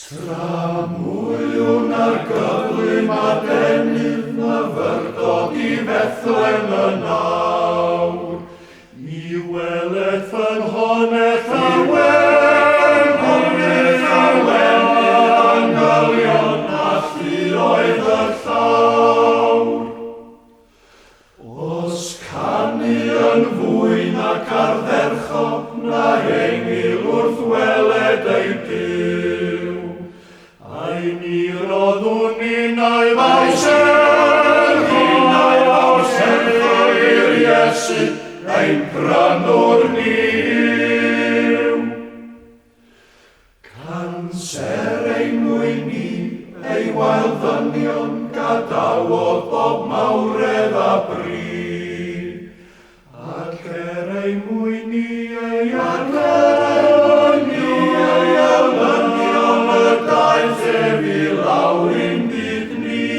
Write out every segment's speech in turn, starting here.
Tramwywn ar gyflym a denydd myfyrdod I Fethlem y nawr. I weled fy nhonell a angylion a lluoedd y llawr. Os canu yn fwy nac ardderchog na engil wrth weled ei Duw. Ai ni roddwn ni'n ai fawr i'r Iesu ein prynwr ni yw. Canser ein mwyn ni, ei wael ddynion, gadawodd bob mawredd a bri. Ac ei mwyn ni, ei elynion y daeth ef I lawr i'n byd ni.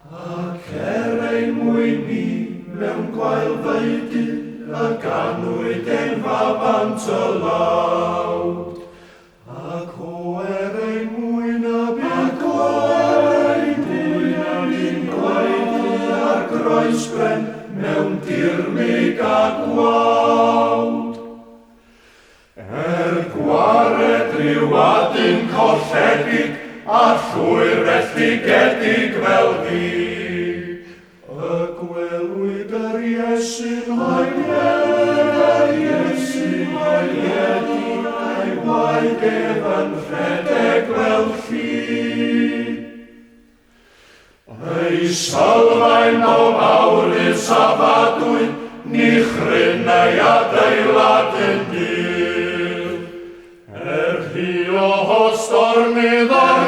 Ac ei mwyn ni, mewn gwael feidy, y ganwyd ein fabant y lawd. Ac ei mwyn y byd ni'n gwaedu ar groesbren mewn dirmig a gwawd. Gwared rhyw adyn colledig a llwyr felligedig fel fi. Y gwelwyd yr Iesu'n oeledig a'i waed ef yn rhedeg fel lli. Ei sylfaen o fawr i'r safadwy, ni chrynau adeilad yn dydd. Hi o stormydd o'r